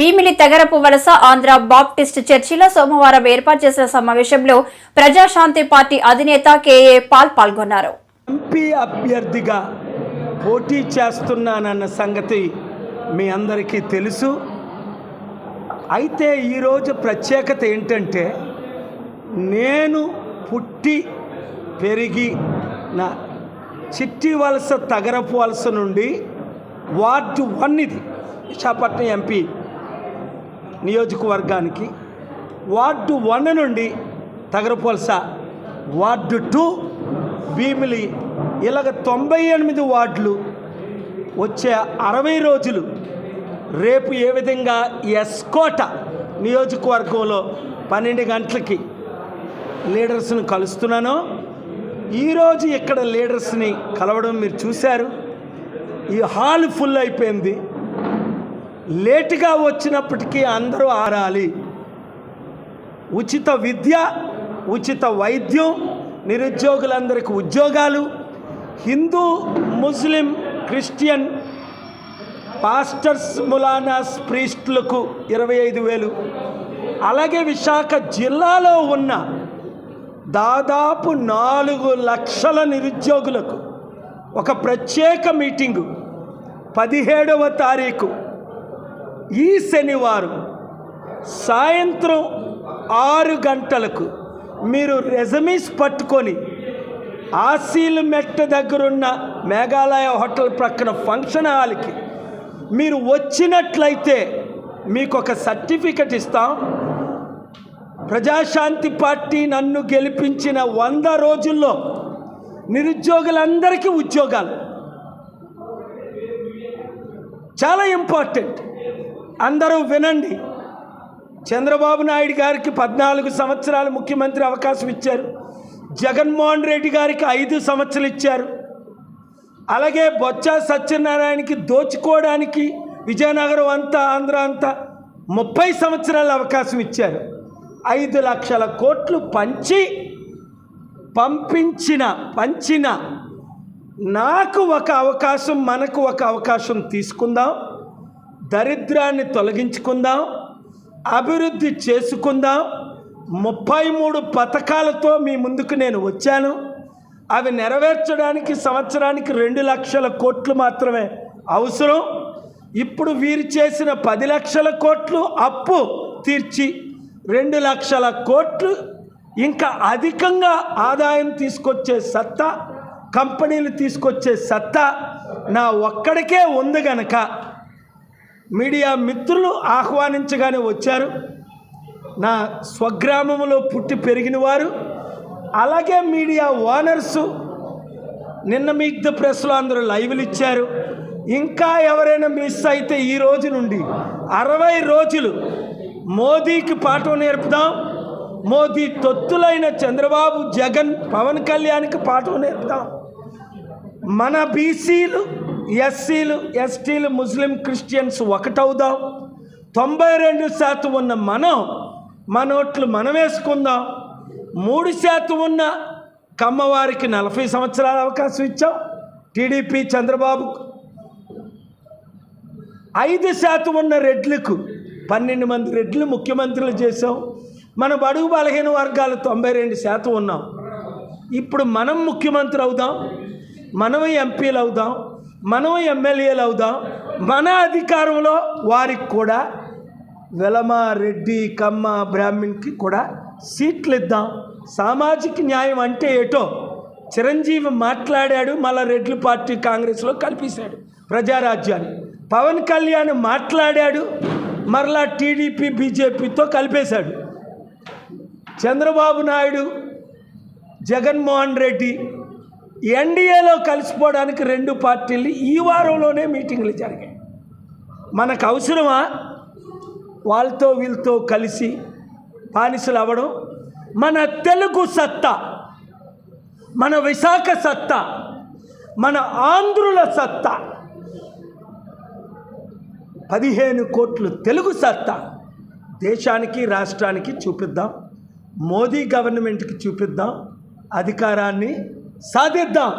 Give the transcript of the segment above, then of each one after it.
భీమిలి తెగరపు వలస ఆంధ్ర బాప్టిస్ట్ చర్చిలో సోమవారం ఏర్పాటు చేసిన సమావేశంలో ప్రజాశాంతి పార్టీ అధినేత కేఏ పాల్ పాల్గొన్నారు. ఎంపీ అభ్యర్థిగా పోటీ చేస్తున్నానన్న సంగతి మీ అందరికీ తెలుసు. అయితే ఈరోజు ప్రత్యేకత ఏంటంటే, నేను పుట్టి పెరిగిన చిట్టి వలస తగరపు వలస నుండి వార్డు 1 ఇది విశాఖపట్నం ఎంపీ నియోజకవర్గానికి, వార్డు 1 నుండి తగరపు వలస, వార్డు 2 భీమిలి, ఇలాగ 98 వార్డులు వచ్చే 60 రోజులు రేపు ఏ విధంగా ఎస్కోట నియోజకవర్గంలో 12 గంటలకి లీడర్స్ని కలుస్తున్నానో, ఈరోజు ఇక్కడ లీడర్స్ని కలవడం మీరు చూశారు. ఈ హాల్ ఫుల్ అయిపోయింది. లేటుగా వచ్చినప్పటికీ అందరూ ఆరాలి. ఉచిత విద్య, ఉచిత వైద్యం, నిరుద్యోగులందరికీ ఉద్యోగాలు, హిందూ, ముస్లిం, క్రిస్టియన్ పాస్టర్స్, ములానాస్, ప్రీస్టులకు 25,000, అలాగే విశాఖ జిల్లాలో ఉన్న దాదాపు 4 లక్షల నిరుద్యోగులకు ఒక ప్రత్యేక మీటింగు 17వ తారీఖు ఈ శనివారం సాయంత్రం 6 గంటలకు మీరు రెజమీస్ పట్టుకొని ఆసీల్ మెట్ట దగ్గరున్న మేఘాలయ హోటల్ ప్రక్కన ఫంక్షన్ హాల్కి మీరు వచ్చినట్లయితే మీకు ఒక సర్టిఫికెట్ ఇస్తాం. ప్రజాశాంతి పార్టీ నన్ను గెలిపించిన 100 రోజుల్లో నిరుద్యోగులందరికీ ఉద్యోగాలు. చాలా ఇంపార్టెంట్, అందరూ వినండి. చంద్రబాబు నాయుడు గారికి 14 సంవత్సరాలు ముఖ్యమంత్రి అవకాశం ఇచ్చారు. జగన్మోహన్ రెడ్డి గారికి 5 సంవత్సరాలు ఇచ్చారు. అలాగే బొత్స సత్యనారాయణకి దోచుకోవడానికి విజయనగరం అంతా, ఆంధ్ర అంతా 30 సంవత్సరాల అవకాశం ఇచ్చారు. 5 లక్షల కోట్లు పంచిన నాకు ఒక అవకాశం, మనకు ఒక అవకాశం తీసుకుందాం. దరిద్రాన్ని తొలగించుకుందాం, అభివృద్ధి చేసుకుందాం. 33 పథకాలతో మీ ముందుకు నేను వచ్చాను. అవి నెరవేర్చడానికి సంవత్సరానికి 2 లక్షల కోట్లు మాత్రమే అవసరం. ఇప్పుడు వీరు చేసిన 10 లక్షల కోట్లు అప్పు తీర్చి 2 లక్షల కోట్లు ఇంకా అధికంగా ఆదాయం తీసుకొచ్చే సత్తా, కంపెనీలు తీసుకొచ్చే సత్తా నా ఒక్కడికే ఉంది గనక మీడియా మిత్రులు ఆహ్వానించగానే వచ్చారు. నా స్వగ్రామంలో పుట్టి పెరిగిన వారు, అలాగే మీడియా ఓనర్సు నిన్న మీట్ ద ప్రెస్లో అందరూ లైవ్లు ఇచ్చారు. ఇంకా ఎవరైనా మిస్ అయితే ఈ రోజు నుండి 60 రోజులు మోదీకి పాఠం నేర్పుదాం. మోదీ తొత్తులైన చంద్రబాబు, జగన్, పవన్ కళ్యాణ్కి పాఠం నేర్పుదాం. మన బీసీలు, ఎస్సీలు, ఎస్టీలు, ముస్లిం, క్రిస్టియన్స్ ఒకటవుదాం. 92% ఉన్న మన ఓట్లు మనం వేసుకుందాం. 3% ఉన్న కమ్మవారికి 40 సంవత్సరాల అవకాశం ఇచ్చాం. టీడీపీ చంద్రబాబుకు 5% ఉన్న రెడ్లకు 12 మంది రెడ్లు ముఖ్యమంత్రులు చేసాం. మన బడుగు బలహీన వర్గాలు 92% ఉన్నాం. ఇప్పుడు మనం ముఖ్యమంత్రి అవుదాం, మనం ఎంపీలు అవుదాం, మనం ఎమ్మెల్యేలు అవుదాం. మన అధికారంలో వారికి కూడా వెలమ, రెడ్డి, కమ్మ, బ్రాహ్మణ్కి కూడా సీట్లు ఇద్దాం. సామాజిక న్యాయం అంటే ఏటో చిరంజీవి మాట్లాడాడు, మళ్ళా రెడ్ల పార్టీ కాంగ్రెస్లో కలిపేశాడు ప్రజారాజ్యాన్ని. పవన్ కళ్యాణ్ మాట్లాడాడు, మరలా టీడీపీ బీజేపీతో కలిపేశాడు. చంద్రబాబు నాయుడు, జగన్మోహన్ రెడ్డి ఎన్డీఏలో కలిసిపోవడానికి 2 పార్టీలు ఈ వారంలోనే మీటింగ్లు జరిగాయి. మనకు అవసరమా వాళ్ళతో వీళ్ళతో కలిసి బానిసలు అవ్వడం? మన తెలుగు సత్తా, మన విశాఖ సత్తా, మన ఆంధ్రుల సత్తా, 15 కోట్లు తెలుగు సత్తా దేశానికి, రాష్ట్రానికి చూపిద్దాం. మోదీ గవర్నమెంట్కి చూపిద్దాం. అధికారాన్ని సాధిద్దాం.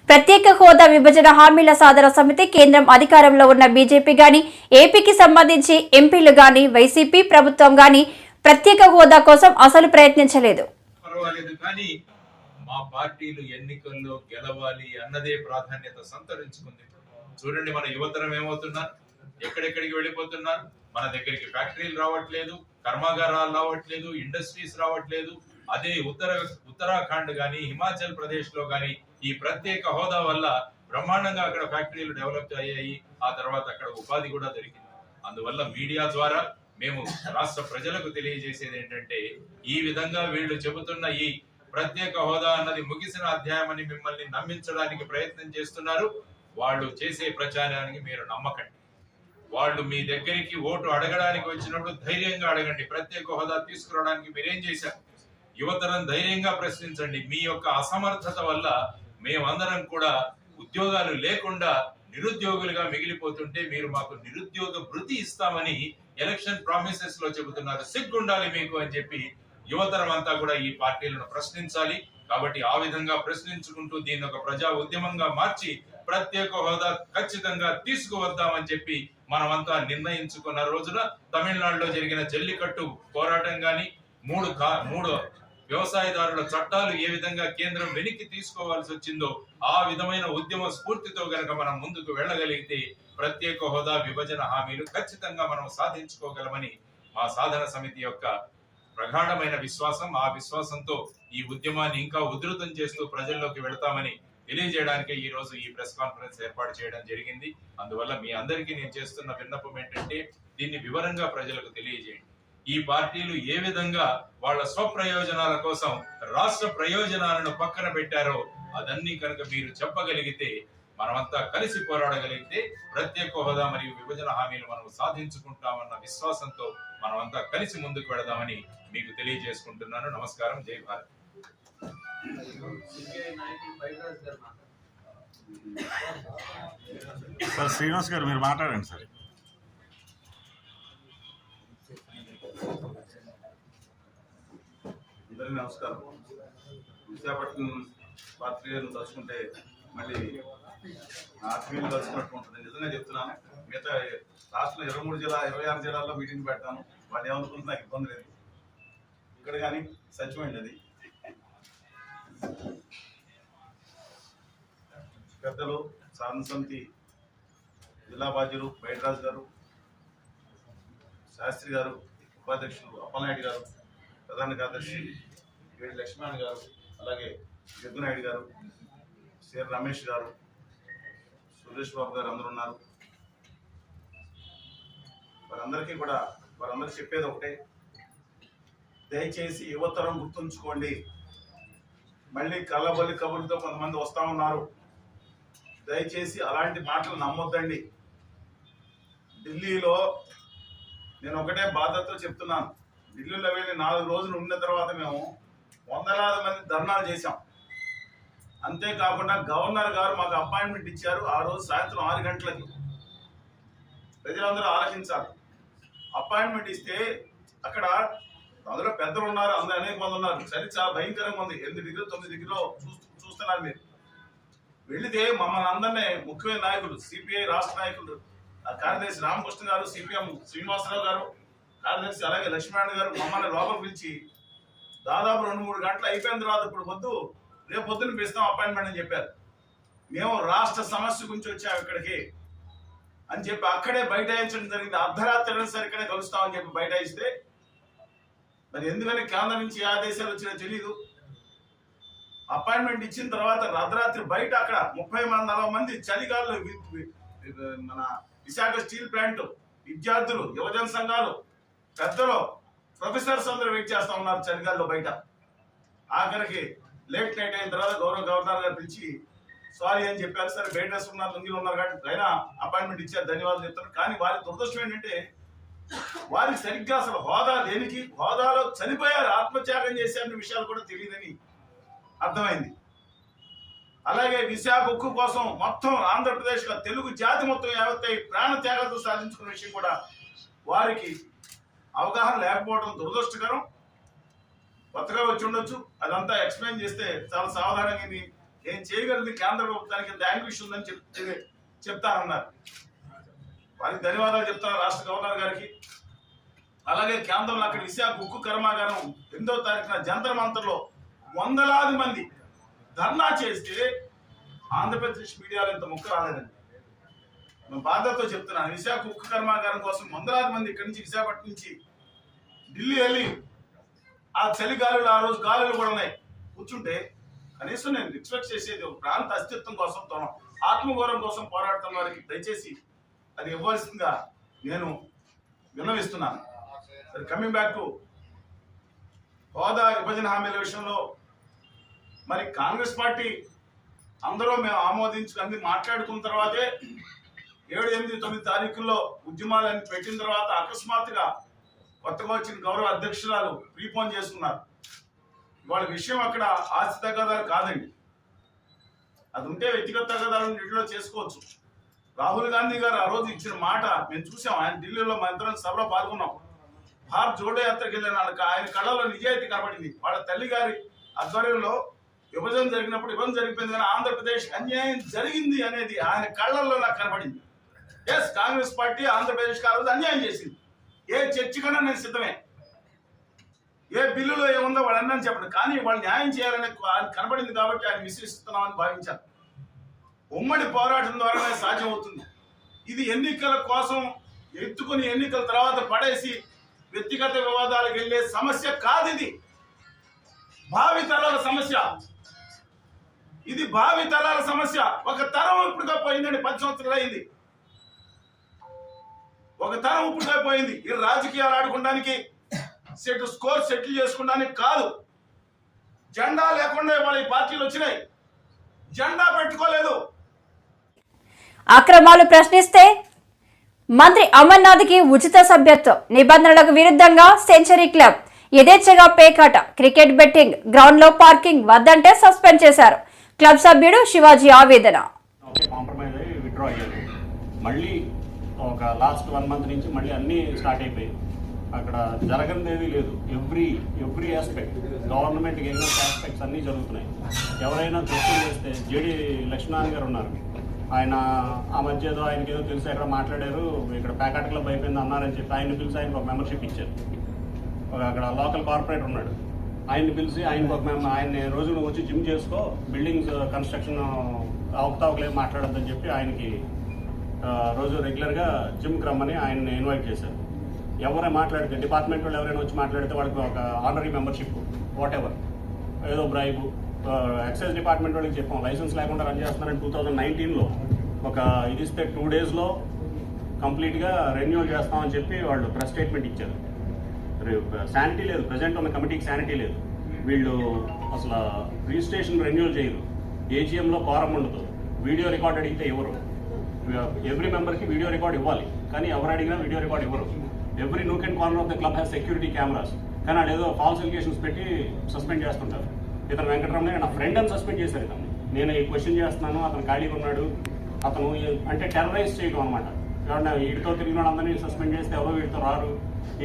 ప్రత్యేక హోదా విభజన హామీల సాధన సమితి కేంద్రం అధికారంలో ఉన్న బీజేపీ గాని, ఏపీకి సంబంధించి ఎంపీలు గాని, వైసీపీ ప్రభుత్వం గాని ప్రత్యేక హోదా కోసం అసలు ప్రయత్నించలేదు. మా పార్టీలు ఎన్నికల్లో గెలవాలి అన్నదే ప్రాధాన్యత సంతరించుకుంది. చూడండి, మన యువతరం ఏమవుతున్నారు, ఎక్కడెక్కడికి వెళ్ళిపోతున్నారు. మన దగ్గరికి ఫ్యాక్టరీలు రావట్లేదు, కర్మాగారాలు రావట్లేదు, ఇండస్ట్రీస్ రావట్లేదు. అదే ఉత్తరాఖండ్ గాని, హిమాచల్ ప్రదేశ్ లో గాని ఈ ప్రత్యేక హోదా వల్ల బ్రహ్మాండంగా అక్కడ ఫ్యాక్టరీలు డెవలప్ అయ్యాయి. ఆ తర్వాత అక్కడ ఉపాధి కూడా దొరికింది. అందువల్ల మీడియా ద్వారా మేము రాష్ట్ర ప్రజలకు తెలియజేసేది ఏంటంటే, ఈ విధంగా వీళ్ళు చెబుతున్న ఈ ప్రత్యేక హోదా అన్నది ముగిసిన అధ్యాయం అని మిమ్మల్ని నమ్మించడానికి ప్రయత్నం చేస్తున్నారు. వాళ్ళు చేసే ప్రచారానికి మీరు నమ్మకండి. వాళ్ళు మీ దగ్గరికి ఓటు అడగడానికి వచ్చినప్పుడు ధైర్యంగా అడగండి. ప్రత్యేక హోదా తీసుకురావడానికి మీరేం చేశారు? యువతరం ధైర్యంగా ప్రశ్నించండి. మీ యొక్క అసమర్థత వల్ల మేమందరం కూడా ఉద్యోగాలు లేకుండా నిరుద్యోగులుగా మిగిలిపోతుంటే మీరు మాకు నిరుద్యోగ భృతి ఇస్తామని ఎలక్షన్ ప్రామిసెస్ లో చెబుతున్నారు. సిగ్గుండాలి మీకు అని చెప్పి యువతరం అంతా కూడా ఈ పార్టీలను ప్రశ్నించాలి. కాబట్టి ఆ విధంగా ప్రశ్నించుకుంటూ దీన్ని ఒక ప్రజా ఉద్యమంగా మార్చి ప్రత్యేక హోదా ఖచ్చితంగా తీసుకువద్దామని చెప్పి మనమంతా నిర్ణయించుకున్న రోజున తమిళనాడులో జరిగిన జల్లికట్టు పోరాటం గాని, మూడు వ్యవసాయదారుల చట్టాలు ఏ విధంగా కేంద్రం వెనక్కి తీసుకోవాల్సి వచ్చిందో ఆ విధమైన ఉద్యమ స్ఫూర్తితో గనక మనం ముందుకు వెళ్ళగలిగితే ప్రత్యేక హోదా విభజన హామీలు ఖచ్చితంగా మనం సాధించుకోగలమని మా సాధన సమితి యొక్క ప్రగాఢమైన విశ్వాసం. ఆ విశ్వాసంతో ఈ ఉద్యమాన్ని ఇంకా ఉధృతం చేస్తూ ప్రజల్లోకి వెళతామని తెలియజేయడానికి ఈ రోజు ఈ ప్రెస్ కాన్ఫరెన్స్ ఏర్పాటు చేయడం జరిగింది. అందువల్ల మీ అందరికీ నేను చేస్తున్న విన్నపం ఏంటంటే, దీన్ని వివరంగా ప్రజలకు తెలియజేయండి. ఈ పార్టీలు ఏ విధంగా వాళ్ళ స్వప్రయోజనాల కోసం రాష్ట్ర ప్రయోజనాలను పక్కన పెట్టారో అదన్నీ కనుక మీరు చెప్పగలిగితే, మనమంతా కలిసి పోరాడగలిగితే ప్రత్యేక హోదా మరియు విభజన హామీలు మనం సాధించుకుంటామన్న విశ్వాసంతో మనమంతా కలిసి ముందుకు వెళదామని మీకు తెలియజేసుకుంటున్నాను. నమస్కారం. జై భారత్. సార్ శ్రీనివాస్ గారు మీరు మాట్లాడండి సార్. అందరికీ నమస్కారం. విశాఖపట్నం పాత్రికేయులను తలుచుకుంటే మళ్ళీ ఆత్మీయులు తలుచుకున్నట్టు ఉంటుంది. నిజంగా చెప్తున్నాను. మిగతా రాష్ట్రంలో 26 జిల్లాల్లో మీటింగ్ పెడతాను. వాళ్ళు ఏమనుకుంటున్నా నాకు ఇబ్బంది లేదు. ఇక్కడ కానీ సత్యమైంది అది. పెద్దలు సాధన సమితి జిల్లా బాధ్యులు బైడ్రాజు గారు, శాస్త్రి గారు, ఉపాధ్యక్షులు అప్పలనాయుడు గారు, ప్రధాన కార్యదర్శి వేడి లక్ష్మణ్ గారు, అలాగే జగ్గునాయుడు గారు, సిఆర్ రమేష్ గారు, సురేష్ బాబు గారు అందరూ ఉన్నారు. వారందరికీ చెప్పేది ఒకటే, దయచేసి యువతరం గుర్తుంచుకోండి. మళ్ళీ కళ్ళబొల్లి కబుర్లతో కొంతమంది వస్తా ఉన్నారు. దయచేసి అలాంటి మాటలు నమ్మొద్దండి. ఢిల్లీలో నేను ఒకటే బాధతో చెప్తున్నాను. ఢిల్లీలో వెళ్ళి 4 రోజులు ఉన్న తర్వాత మేము వందలాది మంది ధర్నాలు చేశాం. అంతేకాకుండా గవర్నర్ గారు మాకు అపాయింట్మెంట్ ఇచ్చారు. ఆ రోజు సాయంత్రం 6 గంటలకి. ప్రజలందరూ ఆలోచించాలి. అపాయింట్మెంట్ ఇస్తే అక్కడ అందులో పెద్దలు ఉన్నారు, అందరూ అనేక మంది ఉన్నారు. చలి చాలా భయంకరంగా ఉంది. 8 డిగ్రీలు 9 డిగ్రీలో చూస్తున్నారు మీరు. వెళితే మమ్మల్ని అందరినీ ముఖ్యమైన నాయకులు, సిపిఐ రాష్ట్ర నాయకులు, కార్యదర్శి రామకృష్ణ గారు, సిపిఎం శ్రీనివాసరావు గారు, కార్యదర్శి అలాగే లక్ష్మణ్ గారు మమ్మల్ని లోపల పిలిచి దాదాపు 2-3 గంటలు అయిపోయిన తర్వాత ఇప్పుడు వద్దు, రేపు పొద్దున్న పిలుస్తాం అపాయింట్మెంట్ అని చెప్పారు. మేము రాష్ట్ర సమస్య గురించి వచ్చాము ఇక్కడికి అని చెప్పి అక్కడే బైఠాయించడం జరిగింది. అర్ధరాత్రి సరే ఇక్కడే కలుస్తామని చెప్పి బైఠాయిస్తే మరి ఎందుకని కేంద్రం నుంచి ఆదేశాలు వచ్చినా తెలీదు. అపాయింట్మెంట్ ఇచ్చిన తర్వాత అర్ధరాత్రి బయట అక్కడ 30-40 మంది చలిగాల్లో మన విశాఖ స్టీల్ ప్లాంట్ విద్యార్థులు, యువజన సంఘాలు, పెద్దలు, ప్రొఫెసర్స్ అందరూ వెయిట్ చేస్తా ఉన్నారు చలిగాల్లో బయట. ఆఖరికి లేట్ నైట్ అయిన తర్వాత గవర్నర్ గారు పిలిచి సారీ అని చెప్పారు. సరే బయట ఉన్నారు, లుంగిలు ఉన్నారు కాబట్టి అయినా అపాయింట్మెంట్ ఇచ్చారు, ధన్యవాదాలు చెప్తారు. కానీ వారి దురదృష్టం ఏంటంటే వారికి సరిగ్గా అసలు హోదా దేనికి, హోదాలో చనిపోయారు, ఆత్మత్యాగం చేశారనే విషయాలు కూడా తెలియదని అర్థమైంది. అలాగే విశాఖ ఉక్కు కోసం మొత్తం ఆంధ్రప్రదేశ్ లో తెలుగు జాతి మొత్తం యావత్తై ప్రాణ త్యాగాలతో సాధించుకున్న విషయం కూడా వారికి అవగాహన లేకపోవడం దురదృష్టకరం. కొత్తగా వచ్చి ఉండొచ్చు, అదంతా ఎక్స్ప్లెయిన్ చేస్తే చాలా సావధానంగా ఏం చేయగలిగింది కేంద్ర ప్రభుత్వానికి ఇంత యాంగ్విష్ ఉందని చెప్తారన్నారు. వారికి ధన్యవాదాలు చెప్తాను రాష్ట్ర గవర్నర్ గారికి. అలాగే కేంద్రంలో అక్కడ విశాఖ ఉక్కు కర్మాగారం 8వ తారీఖున జంతర్ మంతర్లో వందలాది మంది ధర్నా చేస్తే ఆంధ్రప్రదేశ్ మీడియాలో ఇంత ముక్క రాలేదండి. నేను బాధతో చెప్తున్నాను, విశాఖ ఉక్కు కర్మాగారం కోసం వందలాది మంది ఇక్కడి నుంచి విశాఖపట్నం నుంచి ఢిల్లీ వెళ్ళి ఆ చలి గాలులు, ఆ రోజు గాలులు కూడా ఉన్నాయి, కూర్చుంటే కనీసం నేను రిక్వెస్ట్ చేసేది ఒక ప్రాంత అస్తిత్వం కోసం, తన ఆత్మగౌరవం కోసం పోరాడుతున్న వారికి దయచేసి అది ఇవ్వాల్సిందిగా నేను విన్నవిస్తున్నాను. సరే, కమింగ్ బ్యాక్ టు హోదా విభజన హామీల విషయంలో మరి కాంగ్రెస్ పార్టీ అందరూ మేము ఆమోదించుకుని మాట్లాడుకున్న తర్వాతే 7, 8, 9 తారీఖుల్లో ఉద్యమాలన్నీ పెట్టిన తర్వాత అకస్మాత్తుగా కొత్తగా వచ్చిన గౌరవ అధ్యక్షురాలు ప్రీపోన్ చేసుకున్నారు. వాళ్ళ విషయం అక్కడ ఆస్తి తగాదాలు కాదండి, అది ఉంటే వ్యక్తిగత తగాదాలు ఇంట్లో చేసుకోవచ్చు. రాహుల్ గాంధీ గారు ఆ రోజు ఇచ్చిన మాట మేము చూసాం. ఆయన ఢిల్లీలో మా ఇద్దరం సభలో పాల్గొన్నాం. భారత్ జోడో యాత్రకి వెళ్ళిన ఆయన కళ్ళలో నిజాయితీ కనబడింది. వాళ్ళ తల్లి గారి ఆధ్వర్యంలో విభజన జరిగినప్పుడు విభజన జరిగిపోయింది, కానీ ఆంధ్రప్రదేశ్ అన్యాయం జరిగింది అనేది ఆయన కళ్ళల్లో నాకు కనబడింది. ఎస్, కాంగ్రెస్ పార్టీ ఆంధ్రప్రదేశ్ ఆ రోజు అన్యాయం చేసింది. ఏ చర్చకన్నా నేను సిద్ధమే, ఏ బిల్లులో ఏముందో వాళ్ళు అన్నీ చెప్పండి, కానీ వాళ్ళు న్యాయం చేయాలని కనబడింది కాబట్టి ఆయన విశ్వసిస్తున్నామని భావించారు. ఉమ్మడి పోరాటం ద్వారానే సాధ్యం అవుతుంది. ఇది ఎన్నికల కోసం ఎత్తుకుని ఎన్నికల తర్వాత పడేసి వ్యక్తిగత వివాదాలకు వెళ్ళే సమస్య కాదు. ఇది భావి తరాల సమస్య. ఇది భావి తరాల సమస్య. ఒక తరం ఇప్పుడుగా పోయిందండి, 10 సంవత్సరాలు అయింది. ఒక తరం ఇప్పుడుగా పోయింది. ఈ రాజకీయాలు ఆడుకోవడానికి, స్కోర్ సెటిల్ చేసుకోవడానికి కాదు. జెండా లేకుండా వాళ్ళ ఈ పార్టీలు వచ్చినాయి, జెండా పెట్టుకోలేదు. అక్రమాలు ప్రశ్నిస్తే మంత్రి అమర్నాథ్కి ఉచిత సభ్యత్వం, నిబంధనలకు విరుద్ధంగా సెంచరీ క్లబ్, యథేచ్ఛగా పేకాట, క్రికెట్ బెట్టింగ్, గ్రౌండ్ లో పార్కింగ్ వద్దంటే సస్పెండ్ చేశారు. క్లబ్ సభ్యుడు శివాజీ ఆవేదన. కాంప్రమైజ్ అయ్యి విత్డ్రా అయ్యారు. మళ్ళీ ఒక లాస్ట్ 1 మంత్ నుంచి మళ్ళీ అన్నీ స్టార్ట్ అయిపోయాయి. అక్కడ జరగనిది లేదు. Every aspect, government against aspects అన్నీ జరుగుతున్నాయి. ఎవరైనా క్వశ్చన్ చేస్తే జేడీ లక్ష్మీనారాయణ గారు ఉన్నారు, ఆయన ఆ మధ్య ఏదో ఆయనకి ఏదో తెలిసి ఎక్కడ మాట్లాడారు, ఇక్కడ ప్యాకెట్ క్లబ్ అయిపోయింది అన్నారని చెప్పి ఆయన్ని పిలిచి ఆయనకు ఒక మెంబర్షిప్ ఇచ్చారు. అక్కడ లోకల్ కార్పొరేటర్ ఉన్నాడు, ఆయన్ని పిలిచి ఆయనకు ఒక ఆయన రోజు నువ్వు వచ్చి జిమ్ చేసుకో, బిల్డింగ్స్ కన్స్ట్రక్షన్ అవకతవకలేదు మాట్లాడొద్దని చెప్పి ఆయనకి రోజు రెగ్యులర్గా జిమ్కి రమ్మని ఆయన్ని ఇన్వైట్ చేశారు. ఎవరైనా మాట్లాడితే డిపార్ట్మెంట్ వాళ్ళు ఎవరైనా వచ్చి మాట్లాడితే వాడికి ఒక ఆనరీ మెంబర్షిప్ వాట్ ఎవర్ ఏదో బ్రైబు. ఎక్సైజ్ డిపార్ట్మెంట్ వాళ్ళకి చెప్పాం లైసెన్స్ లేకుండా రన్ చేస్తున్నారని 2019లో ఒక ఇది ఇస్తే 2 daysలో కంప్లీట్గా రెన్యూవల్ చేస్తామని చెప్పి వాళ్ళు ప్రెస్ స్టేట్మెంట్ ఇచ్చారు. శానిటీ లేదు, ప్రజెంట్ ఉన్న కమిటీకి శానిటీ లేదు. వీళ్ళు అసలు రిజిస్ట్రేషన్ రెన్యూవల్ చేయరు, ఏజీఎంలో కోరం ఉండదు, వీడియో రికార్డ్ అడిగితే ఎవరు, ఎవ్రీ మెంబర్కి వీడియో రికార్డ్ ఇవ్వాలి, కానీ ఎవరు అడిగినా వీడియో రికార్డ్ ఇవ్వరు. Every nook and corner of the club has security cameras, కానీ వాళ్ళు ఏదో ఫాల్స్ ఎలిగేషన్స్ పెట్టి సస్పెండ్ చేస్తుంటారు. ఇతను వెంకటరమణ నా ఫ్రెండ్ అని సస్పెండ్ చేశారు. ఇతను నేను ఈ క్వశ్చన్ చేస్తున్నాను, అతను ఖాళీగా ఉన్నాడు, అతను అంటే టెర్రరైజ్ చేయడం అనమాట. ఎవరైనా వీటితో తిరిగిన వాళ్ళందరినీ సస్పెండ్ చేస్తే ఎవరో వీటితో రారు,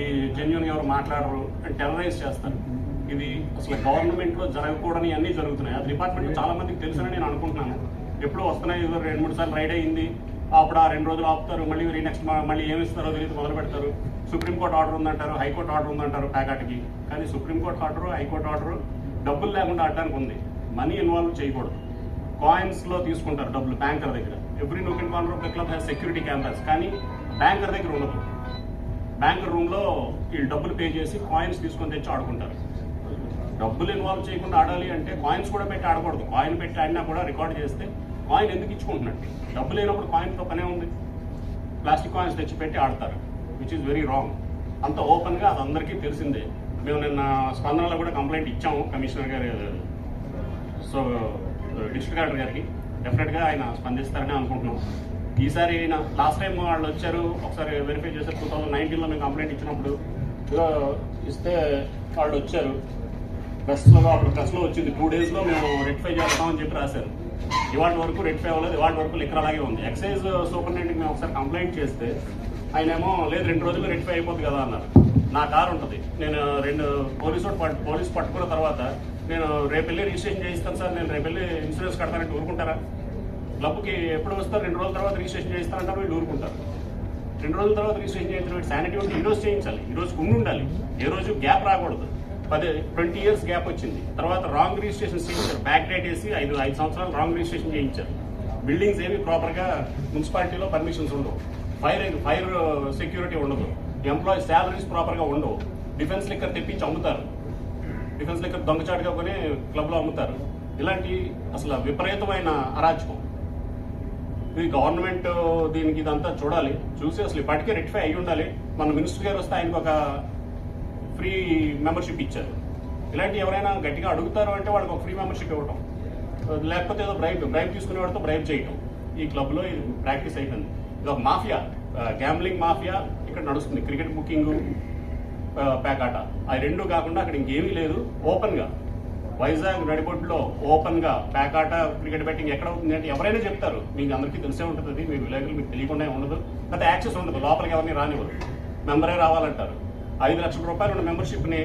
ఈ జెన్యున్ ఎవరు మాట్లాడరు అని టెర్రరైజ్ చేస్తారు. ఇది అసలు గవర్నమెంట్లో జరగకూడని అన్నీ జరుగుతున్నాయి. ఆ డిపార్ట్మెంట్ చాలా మందికి తెలుసని నేను అనుకుంటున్నాను. ఎప్పుడు వస్తున్నాయి, ఏదో 2-3 సార్లు రైడ్ అయ్యింది, అప్పుడు ఆ 2 రోజులు ఆపుతారు, మళ్ళీ నెక్స్ట్ మళ్ళీ ఏమి ఇస్తారో తెలియదు మొదలు పెడతారు. సుప్రీంకోర్టు ఆర్డర్ ఉందంటారు, హైకోర్టు ఆర్డర్ ఉందంటారు ప్యాకెట్కి, కానీ సుప్రీంకోర్టు ఆర్డరు హైకోర్టు ఆర్డరు డబ్బులు లేకుండా ఆడడానికి ఉంది, మనీ ఇన్వాల్వ్ చేయకూడదు. కాయిన్స్లో తీసుకుంటారు డబ్బులు బ్యాంకర్ దగ్గర. Every nook and corner of the club has security cameras, కానీ బ్యాంకర్ దగ్గర ఉండదు. బ్యాంకర్ రూమ్లో వీళ్ళు డబ్బులు పే చేసి కాయిన్స్ తీసుకొని తెచ్చి ఆడుకుంటారు. డబ్బులు ఇన్వాల్వ్ చేయకుండా ఆడాలి అంటే కాయిన్స్ కూడా పెట్టి ఆడకూడదు. కాయిన్ పెట్టి ఆడినా కూడా రికార్డ్ చేస్తే కాయిన్ ఎందుకు ఇచ్చుకుంటున్నట్టు, డబ్బు లేనప్పుడు కాయిన్తో పనే ఉంది. ప్లాస్టిక్ కాయిన్స్ తెచ్చి పెట్టి ఆడతారు, విచ్ ఈస్ వెరీ రాంగ్. అంత ఓపెన్గా అది అందరికీ తెలిసిందే. మేము నిన్న స్పందనలో కూడా కంప్లైంట్ ఇచ్చాము కమిషనర్ గారు, సో డిస్ట్రిక్ట్ కలెక్టర్ గారికి. డెఫినెట్గా ఆయన స్పందిస్తారని అనుకుంటున్నాం. ఈసారి లాస్ట్ టైం వాళ్ళు వచ్చారు, ఒకసారి వెరిఫై చేశారు. 2019లో మేము కంప్లైంట్ ఇచ్చినప్పుడు ఇస్తే వాళ్ళు వచ్చారు ప్రెస్లో. అప్పుడు ప్రెస్లో వచ్చింది 2 daysలో మేము రెక్టిఫై చేస్తామని చెప్పి రాశారు. ఇవాటి వరకు రెక్టిఫై అవ్వలేదు, ఇవాటి వరకు లిక్కర్ అలాగే ఉంది. ఎక్సైజ్ సూపరింటెండెంట్కి మేము ఒకసారి కంప్లైంట్ చేస్తే ఆయనేమో లేదు 2 రోజుల్లో రెక్టిఫై అయిపోతుంది కదా అన్నారు. నా కారు ఉంటుంది, నేను 2 పోలీసు పట్టుకున్న తర్వాత నేను రేపు వెళ్ళి రిజిస్ట్రేషన్ చేయిస్తాను సార్, నేను రేపు వెళ్ళి ఇన్సూరెన్స్ కడతానంటే ఊరుకుంటారా? క్లబ్కి ఎప్పుడు వస్తారు? 2 రోజుల తర్వాత రిజిస్ట్రేషన్ చేయిస్తానంటారు, వీళ్ళు ఊరుకుంటారు. 2 రోజుల తర్వాత రిజిస్ట్రేషన్ చేయించిన శానిటీ ఉంటే ఈ రోజు చేయించాలి, ఈ రోజు ఉండాలి, ఏ రోజు గ్యాప్ రాకూడదు. 20 years గ్యాప్ వచ్చింది. తర్వాత రాంగ్ రిజిస్ట్రేషన్ చేయించారు, బ్యాక్ డేట్ వేసి 5 సంవత్సరాలు రాంగ్ రిజిస్ట్రేషన్ చేయించారు. బిల్డింగ్స్ ఏవి ప్రాపర్గా మున్సిపాలిటీలో పర్మిషన్స్ ఉండవు, ఫైర్ సెక్యూరిటీ ఉండదు, ఎంప్లాయీ శాలరీస్ ప్రాపర్గా ఉండవు, డిఫెన్స్ లిక్కర్ తెప్పించి అమ్ముతారు, డిఫెన్స్ లిక్కర్ దొంగచాటుగా కొని క్లబ్లో అమ్ముతారు. ఇలాంటి అసలు విపరీతమైన అరాచకం. ఇది గవర్నమెంట్ దీనికి ఇదంతా చూడాలి, చూసి అసలు ఇప్పటికే రెక్టిఫై అయ్యి ఉండాలి. మన మినిస్టర్ గారు వస్తే ఆయనకు ఒక ఫ్రీ మెంబర్షిప్ ఇచ్చారు. ఇలాంటి ఎవరైనా గట్టిగా అడుగుతారు అంటే వాళ్ళకి ఒక ఫ్రీ మెంబర్షిప్ ఇవ్వటం, లేకపోతే ఏదో బ్రైబ్ తీసుకునే వాడితో బ్రైబ్ చేయటం ఈ క్లబ్లో ఇది ప్రాక్టీస్ అయిపోయింది. ఇది ఒక మాఫియా, గ్యాంబ్లింగ్ మాఫియా ఇక్కడ నడుస్తుంది. క్రికెట్ బుకింగ్, పేకాట, అవి 2 కాకుండా అక్కడ ఇంకేమీ లేదు. ఓపెన్గా వైజాగ్ నడిబొడ్డులో ఓపెన్గా పేకాట, క్రికెట్ బెట్టింగ్ ఎక్కడ అవుతుంది అంటే ఎవరైనా చెప్తారు, మీకు అందరికీ తెలిసే ఉంటుంది, మీ విలేకరులు మీకు తెలియకుండా ఉండదు, లేకపోతే యాక్సెస్ ఉండదు, లోపలికి ఎవరిని రానివ్వరు, మెంబరే రావాలంటారు. 5 లక్షల రూపాయలు ఉన్న మెంబర్షిప్ని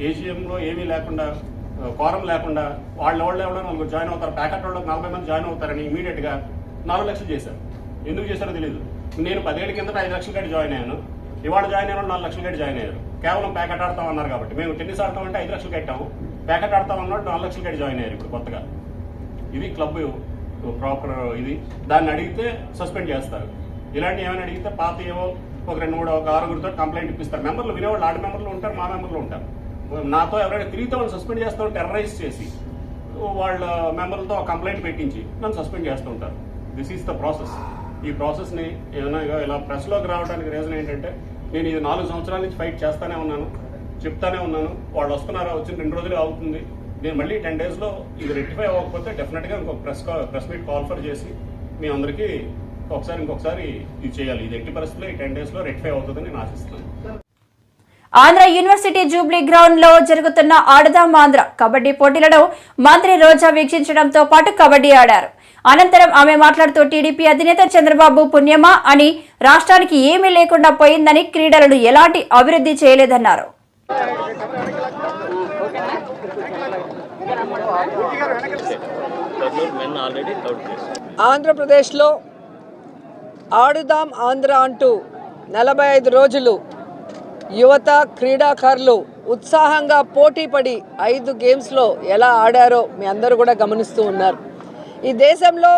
ఏజీఎంలో ఏమీ లేకుండా, కోరం లేకుండా వాళ్ళు ఎవరైనా 4 జాయిన్ అవుతారు, ప్యాకెట్ వాళ్ళకి 40 మంది జాయిన్ అవుతారని ఇమీడియట్గా 4 లక్షలు చేశారు. ఎందుకు చేశారో తెలియదు. నేను 10 ఏళ్ళ కిందట 5 లక్షల గడి జాయిన్ అయ్యాను, ఇవాళ జాయిన్ అయిన 4 లక్షల గడి జాయిన్ అయ్యారు. కేవలం ప్యాకెట్ ఆడతాం అన్నారు కాబట్టి. మేము టెన్నిస్ ఆడతామంటే 5 లక్షలు కట్టాము, ప్యాకెట్ ఆడతాం అన్నాడు 4 లక్షల గడి జాయిన్ అయ్యారు ఇప్పుడు కొత్తగా. ఇది క్లబ్ ప్రాపర్ ఇది. దాన్ని అడిగితే సస్పెండ్ చేస్తారు. ఇలాంటి ఏమైనా అడిగితే పాత ఏవో ఒక 2, 3, 6 కంప్లైంట్ ఇప్పిస్తారు. మెంబర్లు వినేవాళ్ళు, ఆడ మెంబర్లు ఉంటారు, మా మెంబర్లు ఉంటారు. నాతో ఎవరైనా తిరిగితే వాళ్ళు సస్పెండ్ చేస్తూ టెర్రరైజ్ చేసి వాళ్ళ మెంబర్లతో కంప్లైంట్ పెట్టించి నన్ను సస్పెండ్ చేస్తూ ఉంటారు. This is the process. ఈ ప్రాసెస్ని ఏమైనా ఇలా ప్రెస్లోకి రావడానికి రీజన్ ఏంటంటే, నేను ఇది 4 సంవత్సరాల నుంచి ఫైట్ చేస్తానే ఉన్నాను, చెప్తానే ఉన్నాను. వాళ్ళు వస్తున్నారా, వచ్చిన 2 రోజులే అవుతుంది. నేను మళ్ళీ 10 daysలో ఇది రెక్టిఫై అవ్వకపోతే డెఫినెట్గా ఇంకొక ప్రెస్ మీట్ కాల్ఫర్ చేసి మీ అందరికీ ఇంకొకసారి ఇది చేయాలి. ఇది ఎట్టి పరిస్థితుల్లో ఈ 10 daysలో రెక్టిఫై అవుతుందని నేను ఆశిస్తున్నాను. ఆంధ్ర యూనివర్సిటీ జూబ్లీ గ్రౌండ్ లో జరుగుతున్న ఆడదాం ఆంధ్ర కబడ్డీ పోటీలను మంత్రి రోజా వీక్షించడంతో పాటు కబడ్డీ ఆడారు. అనంతరం ఆమె మాట్లాడుతూ టీడీపీ అధినేత చంద్రబాబు పుణ్యమా అని రాష్ట్రానికి ఏమీ లేకుండా పోయిందని, క్రీడలను ఎలాంటి అభివృద్ధి చేయలేదన్నారు. ఆంధ్రప్రదేశ్లో ఆడుదాం ఆంధ్ర అంటూ 45 రోజులు యువత క్రీడాకారులు ఉత్సాహంగా పోటీపడి 5 గేమ్స్లో ఎలా ఆడారో మీ అందరూ కూడా గమనిస్తూ ఉన్నారు. ఈ దేశంలో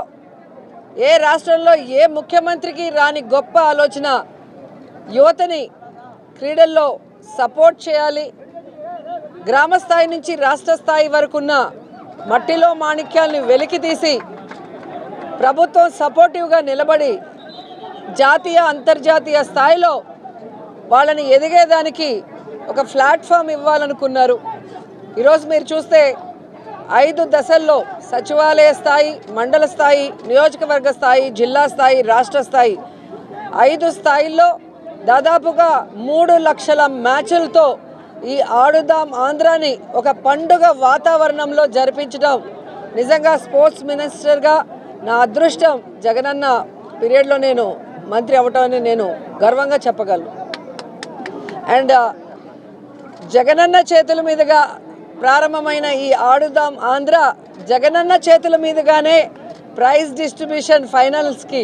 ఏ రాష్ట్రంలో ఏ ముఖ్యమంత్రికి రాని గొప్ప ఆలోచన యువతని క్రీడల్లో సపోర్ట్ చేయాలి, గ్రామ స్థాయి నుంచి రాష్ట్ర స్థాయి వరకున్న మట్టిలో మాణిక్యాల్ని వెలికి తీసి ప్రభుత్వం సపోర్టివ్గా నిలబడి జాతీయ అంతర్జాతీయ స్థాయిలో వాళ్ళని ఎదిగేదానికి ఒక ప్లాట్ఫామ్ ఇవ్వాలనుకున్నారు. ఈరోజు మీరు చూస్తే 5 దశల్లో సచివాలయ స్థాయి, మండల స్థాయి, నియోజకవర్గ స్థాయి, జిల్లా స్థాయి, రాష్ట్ర స్థాయి 5 స్థాయిల్లో దాదాపుగా 3 లక్షల మ్యాచ్లతో ఈ ఆడుదాం ఆంధ్రాని ఒక పండుగ వాతావరణంలో జరిపించడం నిజంగా స్పోర్ట్స్ మినిస్టర్గా నా అదృష్టం. జగనన్న పీరియడ్లో నేను మంత్రి అవ్వటాన్ని నేను గర్వంగా చెప్పగలను. అండ్ జగనన్న చేతుల మీదుగా ప్రారంభమైన ఈ ఆడుదాం ఆంధ్ర జగనన్న చేతుల మీదుగానే ప్రైజ్ డిస్ట్రిబ్యూషన్ ఫైనల్స్కి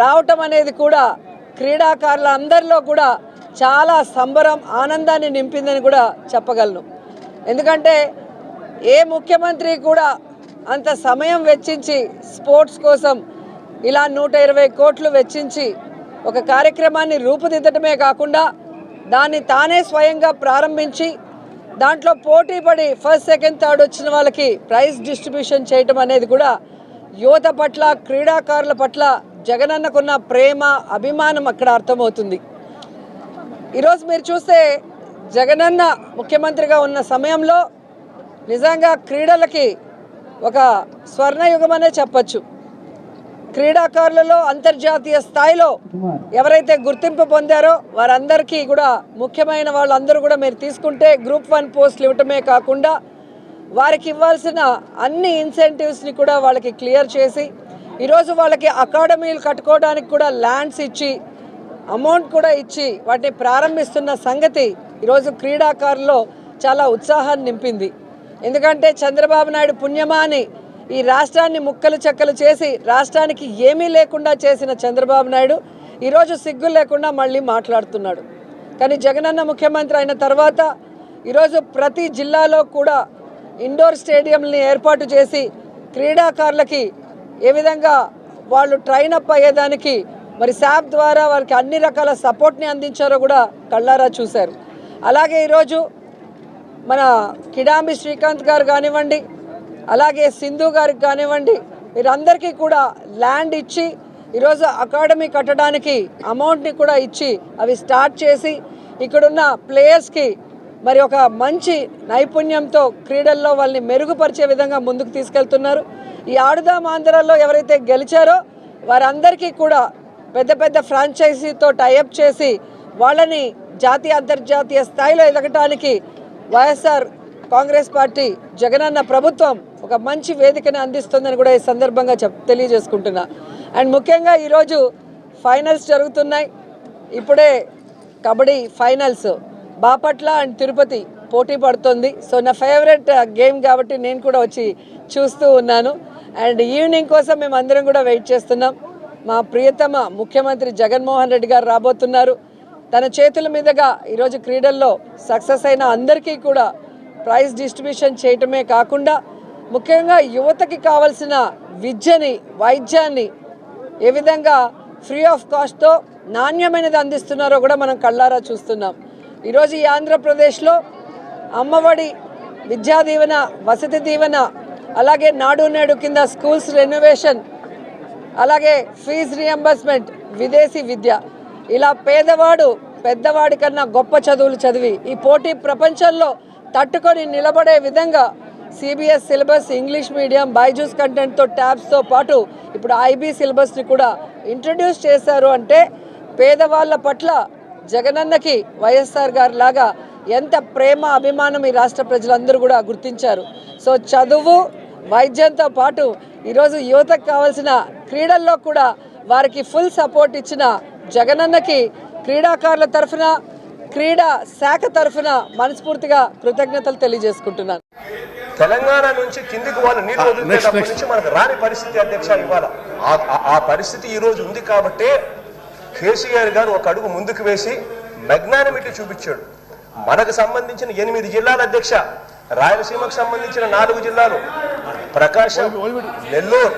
రావటం అనేది కూడా క్రీడాకారుల అందరిలో కూడా చాలా సంబరం, ఆనందాన్ని నింపిందని కూడా చెప్పగలను. ఎందుకంటే ఏ ముఖ్యమంత్రి కూడా అంత సమయం వెచ్చించి స్పోర్ట్స్ కోసం ఇలా 120 కోట్లు వెచ్చించి ఒక కార్యక్రమాన్ని రూపుదిద్దటమే కాకుండా దాన్ని తానే స్వయంగా ప్రారంభించి దాంట్లో పోటీ పడి ఫస్ట్, సెకండ్, థర్డ్ వచ్చిన వాళ్ళకి ప్రైజ్ డిస్ట్రిబ్యూషన్ చేయటం అనేది కూడా యువత పట్ల, క్రీడాకారుల పట్ల జగనన్నకున్న ప్రేమ, అభిమానం అక్కడ అర్థమవుతుంది. ఈరోజు మీరు చూస్తే జగనన్న ముఖ్యమంత్రిగా ఉన్న సమయంలో నిజంగా క్రీడలకి ఒక స్వర్ణయుగం అనే చెప్పచ్చు. క్రీడాకారులలో అంతర్జాతీయ స్థాయిలో ఎవరైతే గుర్తింపు పొందారో వారందరికీ కూడా ముఖ్యమైన వాళ్ళందరూ కూడా మీరు తీసుకుంటే గ్రూప్ 1 పోస్టులు ఇవ్వటమే కాకుండా వారికి ఇవ్వాల్సిన అన్ని ఇన్సెంటివ్స్ని కూడా వాళ్ళకి క్లియర్ చేసి ఈరోజు వాళ్ళకి అకాడమీలు కట్టుకోవడానికి కూడా ల్యాండ్స్ ఇచ్చి అమౌంట్ కూడా ఇచ్చి వాటిని ప్రారంభిస్తున్న సంగతి ఈరోజు క్రీడాకారుల్లో చాలా ఉత్సాహాన్ని నింపింది. ఎందుకంటే చంద్రబాబు నాయుడు పుణ్యమాని ఈ రాష్ట్రాన్ని ముక్కలు చెక్కలు చేసి రాష్ట్రానికి ఏమీ లేకుండా చేసిన చంద్రబాబు నాయుడు ఈరోజు సిగ్గు లేకుండా మళ్ళీ మాట్లాడుతున్నాడు. కానీ జగనన్న ముఖ్యమంత్రి అయిన తర్వాత ఈరోజు ప్రతి జిల్లాలో కూడా ఇండోర్ స్టేడియంని ఏర్పాటు చేసి క్రీడాకారులకి ఏ విధంగా వాళ్ళు ట్రైన్ అప్ అయ్యేదానికి మరి శాప్ ద్వారా వారికి అన్ని రకాల సపోర్ట్ని అందించారో కూడా కళ్ళారా చూశారు. అలాగే ఈరోజు మన కిడాంబి శ్రీకాంత్ గారు కానివ్వండి, అలాగే సింధు గారికి కానివ్వండి, వీరందరికీ కూడా ల్యాండ్ ఇచ్చి ఈరోజు అకాడమీ కట్టడానికి అమౌంట్ని కూడా ఇచ్చి అవి స్టార్ట్ చేసి ఇక్కడున్న ప్లేయర్స్కి మరి ఒక మంచి నైపుణ్యంతో క్రీడల్లో వాళ్ళని మెరుగుపరిచే విధంగా ముందుకు తీసుకెళ్తున్నారు. ఈ ఆడుదాం ఆంధ్రాలో ఎవరైతే గెలిచారో వారందరికీ కూడా పెద్ద పెద్ద ఫ్రాంచైజీతో టైఅప్ చేసి వాళ్ళని జాతీయ అంతర్జాతీయ స్థాయిలో ఎదగటానికి వైఎస్ఆర్ కాంగ్రెస్ పార్టీ జగనన్న ప్రభుత్వం ఒక మంచి వేదికని అందిస్తుందని కూడా ఈ సందర్భంగా తెలియజేసుకుంటున్నా. అండ్ ముఖ్యంగా ఈరోజు ఫైనల్స్ జరుగుతున్నాయి. ఇప్పుడే కబడ్డీ ఫైనల్స్ బాపట్ల అండ్ తిరుపతి పోటీ పడుతుంది. సో నా ఫేవరెట్ గేమ్ కాబట్టి నేను కూడా వచ్చి చూస్తూ ఉన్నాను. అండ్ ఈవినింగ్ కోసం మేము అందరం కూడా వెయిట్ చేస్తున్నాం. మా ప్రియతమ ముఖ్యమంత్రి జగన్మోహన్ రెడ్డి గారు రాబోతున్నారు. తన చేతుల మీదుగా ఈరోజు క్రీడల్లో సక్సెస్ అయిన అందరికీ కూడా ప్రైజ్ డిస్ట్రిబ్యూషన్ చేయటమే కాకుండా ముఖ్యంగా యువతకి కావాల్సిన విద్యని, వైద్యాన్ని ఏ విధంగా ఫ్రీ ఆఫ్ కాస్ట్తో నాణ్యమైనది అందిస్తున్నారో కూడా మనం కళ్ళారా చూస్తున్నాం. ఈరోజు ఈ ఆంధ్రప్రదేశ్లో అమ్మఒడి, విద్యా దీవెన, వసతి దీవెన, అలాగే నాడు నేడు కింద స్కూల్స్ రెనోవేషన్, అలాగే ఫీజు రియంబర్స్మెంట్, విదేశీ విద్య, ఇలా పేదవాడు పెద్దవాడి కన్నా గొప్ప చదువులు చదివి ఈ పోటీ ప్రపంచంలో తట్టుకొని నిలబడే విధంగా CBSE syllabus, English medium, Byju's కంటెంట్తో ట్యాబ్స్తో పాటు ఇప్పుడు ఐబీ సిలబస్ని కూడా ఇంట్రడ్యూస్ చేశారు. అంటే పేదవాళ్ళ పట్ల జగనన్నకి వైఎస్ఆర్ గారి లాగా ఎంత ప్రేమ, అభిమానం ఈ రాష్ట్ర ప్రజలందరూ కూడా గుర్తించారు. సో చదువు, వైద్యంతో పాటు ఈరోజు యువతకు కావాల్సిన క్రీడల్లో కూడా వారికి ఫుల్ సపోర్ట్ ఇచ్చిన జగనన్నకి క్రీడాకారుల తరఫున, క్రీడా శాఖ తరఫున మనస్ఫూర్తిగా కృతజ్ఞతలు తెలియజేసుకుంటున్నాను. తెలంగాణ నుంచి కిందికి వాళ్ళు నీళ్ళు వదిలేటప్పటి నుంచి మనకు రాని పరిస్థితి అధ్యక్ష ఇవాళ ఆ పరిస్థితి ఈ రోజు ఉంది కాబట్టి కేసీఆర్ గారు ఒక అడుగు ముందుకు వేసి మెగ్నానిమిటీ చూపించాడు. మనకు సంబంధించిన 8 జిల్లాల అధ్యక్ష, రాయలసీమకు సంబంధించిన 4 జిల్లాలు, ప్రకాశం, నెల్లూరు,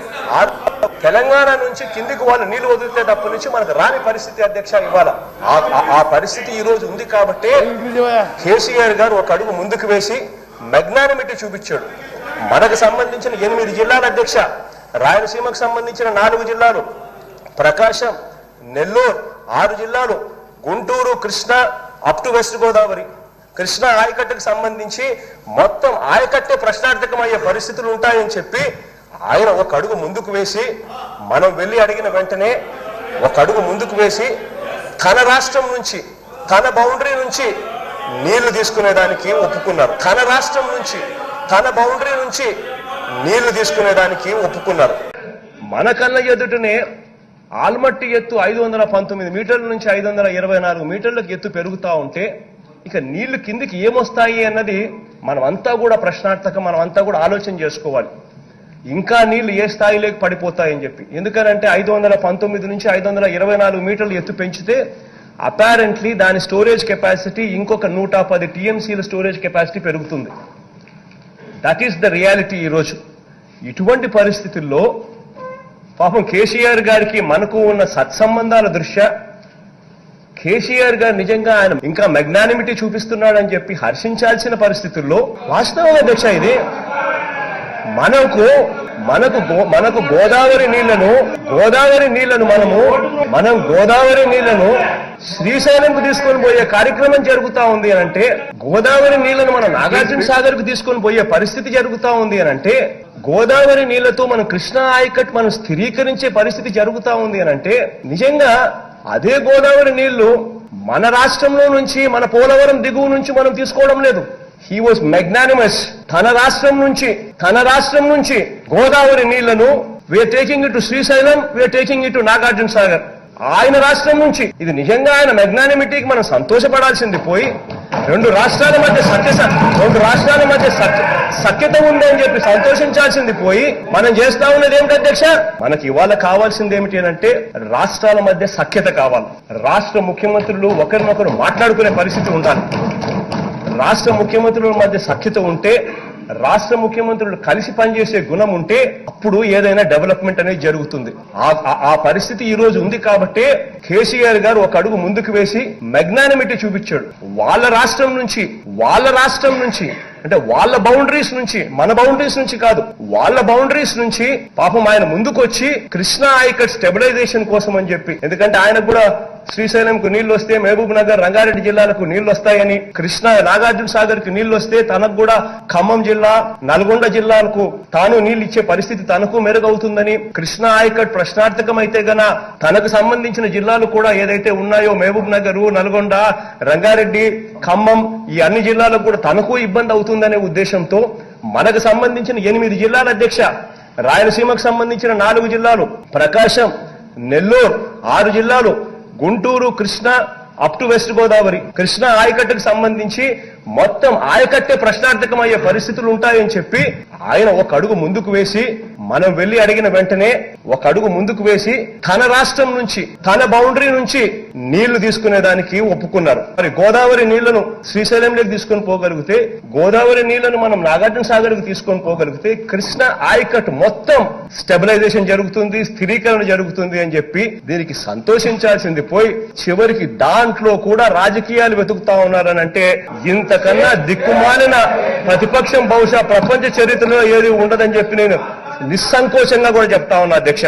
తెలంగాణ నుంచి కిందికి వాళ్ళు నీళ్లు వదిలేటప్పటి నుంచి మనకు రాని పరిస్థితి అధ్యక్ష ఇవాళ ఆ పరిస్థితి ఈ రోజు ఉంది కాబట్టి కేసీఆర్ గారు ఒక అడుగు ముందుకు వేసి మెగ్నానిమిటీ చూపించాడు. మనకు సంబంధించిన 8 జిల్లాల అధ్యక్ష, రాయలసీమకు సంబంధించిన 4 జిల్లాలు, ప్రకాశం, నెల్లూరు 6 జిల్లాలు, Guntur, Krishna up to west Godavari, Krishna ఆయకట్టుకు సంబంధించి మొత్తం ఆయకట్టే ప్రశ్నార్థకమయ్యే పరిస్థితులు ఉంటాయని చెప్పి ఆయన ఒక అడుగు ముందుకు వేసి, మనం వెళ్ళి అడిగిన వెంటనే ఒక అడుగు ముందుకు వేసి తన రాష్ట్రం నుంచి, తన బౌండరీ నుంచి నీళ్లు తీసుకునేదానికి ఒప్పుకున్నారు. తన రాష్ట్రం నుంచి, తన బౌండరీ నుంచి నీళ్లు తీసుకునేదానికి ఒప్పుకున్నారు. మన కళ్ళ ఎదుటనే ఆల్మట్టి ఎత్తు 519 మీటర్ల నుంచి 524 మీటర్లకు ఎత్తు పెరుగుతూ ఉంటే ఇక నీళ్లు కిందికి ఏమొస్తాయి అన్నది మనమంతా కూడా ప్రశ్నార్థకం, మనమంతా కూడా ఆలోచన చేసుకోవాలి. ఇంకా నీళ్లు ఏ స్థాయిలోకి పడిపోతాయని చెప్పి. ఎందుకనంటే 519 నుంచి 524 మీటర్లు ఎత్తు పెంచితే అపారెంట్లీ దాని స్టోరేజ్ కెపాసిటీ ఇంకొక 110 టీఎంసీల స్టోరేజ్ కెపాసిటీ పెరుగుతుంది. దట్ ఈస్ ద రియాలిటీ ఈరోజు. ఇటువంటి పరిస్థితుల్లో పాపం కేసీఆర్ గారికి మనకు ఉన్న సత్సంబంధాల దృష్ట్యా కేసీఆర్ గారు నిజంగా ఆయన ఇంకా మెగ్నానిమిటీ చూపిస్తున్నాడని చెప్పి హర్షించాల్సిన పరిస్థితుల్లో వాస్తవం అధ్యక్ష ఇది మనకు గోదావరి నీళ్లను మనం గోదావరి నీళ్లను శ్రీశైలంకు తీసుకొని పోయే కార్యక్రమం జరుగుతా ఉంది అని అంటే, గోదావరి నీళ్లను మనం నాగార్జున సాగర్ కు తీసుకొని పోయే పరిస్థితి జరుగుతా ఉంది అని అంటే, గోదావరి నీళ్లతో మనం కృష్ణా ఆయకట్ మనం స్థిరీకరించే పరిస్థితి జరుగుతా ఉంది అని అంటే, నిజంగా అదే గోదావరి నీళ్లు మన రాష్ట్రంలో నుంచి, మన పోలవరం దిగువ నుంచి మనం తీసుకోవడం లేదు. He was magnanimous. తన రాష్ట్రం నుంచి గోదావరి నీళ్లను we are taking it to Srisailam, we are taking it to Nagarjuna Sagar. ఆయన రాష్ట్రం నుంచి ఇది నిజంగా ఆయన మెగ్నానిమిటీకి మనం సంతోషపడాల్సింది పోయి రెండు రాష్ట్రాల మధ్య సఖ్యత ఉంది అని చెప్పి సంతోషించాల్సింది పోయి మనం చేస్తా ఉన్నది ఏమిటి అధ్యక్ష? మనకి ఇవాళ కావాల్సింది ఏమిటి అంటే రాష్ట్రాల మధ్య సఖ్యత కావాలి. రాష్ట్ర ముఖ్యమంత్రులు ఒకరినొకరు మాట్లాడుకునే పరిస్థితి ఉండాలి. రాష్ట్ర ముఖ్యమంత్రుల మధ్య సఖ్యత ఉంటే, రాష్ట్ర ముఖ్యమంత్రులు కలిసి పనిచేసే గుణం ఉంటే అప్పుడు ఏదైనా డెవలప్మెంట్ అనేది జరుగుతుంది. ఆ పరిస్థితి ఈ రోజు ఉంది కాబట్టే కేసీఆర్ గారు ఒక అడుగు ముందుకు వేసి మెగ్నానిమిటీ చూపించాడు. వాళ్ళ రాష్ట్రం నుంచి అంటే వాళ్ళ బౌండరీస్ నుంచి, మన బౌండరీస్ నుంచి కాదు, వాళ్ళ బౌండరీస్ నుంచి పాపం ఆయన ముందుకు వచ్చి కృష్ణా ఆయకట్ స్టెబిలైజేషన్ కోసం అని చెప్పి, ఎందుకంటే ఆయనకు కూడా శ్రీశైలంకు నీళ్లు వస్తే మహబూబ్ నగర్, రంగారెడ్డి జిల్లాలకు నీళ్లు వస్తాయని, కృష్ణా నాగార్జున సాగర్ కి నీళ్లు వస్తే తనకు కూడా ఖమ్మం జిల్లా, నల్గొండ జిల్లాలకు తాను నీళ్లు ఇచ్చే పరిస్థితి తనకు మెరుగవుతుందని, కృష్ణా ఆయకట్ ప్రశ్నార్థకమైతే గన తనకు సంబంధించిన జిల్లాలు కూడా ఏదైతే ఉన్నాయో మహబూబ్ నగర్, నల్గొండ, రంగారెడ్డి, ఖమ్మం, ఈ అన్ని జిల్లాలకు కూడా తనకు ఇబ్బంది అవుతుందనే ఉద్దేశంతో మనకు సంబంధించిన 8 జిల్లాల అధ్యక్ష, రాయలసీమకు సంబంధించిన 4 జిల్లాలు, ప్రకాశం, నెల్లూరు 6 జిల్లాలు, Guntur, Krishna up to west Godavari, Krishna ఆయకట్టుకు సంబంధించి మొత్తం ఆయకట్టే ప్రశ్నార్థకమయ్యే పరిస్థితులు ఉంటాయని చెప్పి ఆయన ఒక అడుగు ముందుకు వేసి, మనం వెళ్లి అడిగిన వెంటనే ఒక అడుగు ముందుకు వేసి తన రాష్ట్రం నుంచి, తన బౌండరీ నుంచి నీళ్లు తీసుకునేదానికి ఒప్పుకున్నారు. మరి గోదావరి నీళ్లను శ్రీశైలంలోకి తీసుకొని పోగలిగితే, గోదావరి నీళ్లను మనం నాగార్జున సాగర్ కు తీసుకొని పోగలిగితే కృష్ణా ఆయకట్ మొత్తం స్టెబిలైజేషన్ జరుగుతుంది, స్థిరీకరణ జరుగుతుంది అని చెప్పి దీనికి సంతోషించాల్సింది పోయి చివరికి దాంట్లో కూడా రాజకీయాలు వెతుకుతా ఉన్నారని అంటే ఇంతకన్నా దిక్కుమాలిన ప్రతిపక్షం బహుశా ప్రపంచ చరిత్రలో ఏది ఉండదని చెప్పి నేను నిస్సంకోచంగా కూడా చెప్తా ఉన్నా అధ్యక్ష.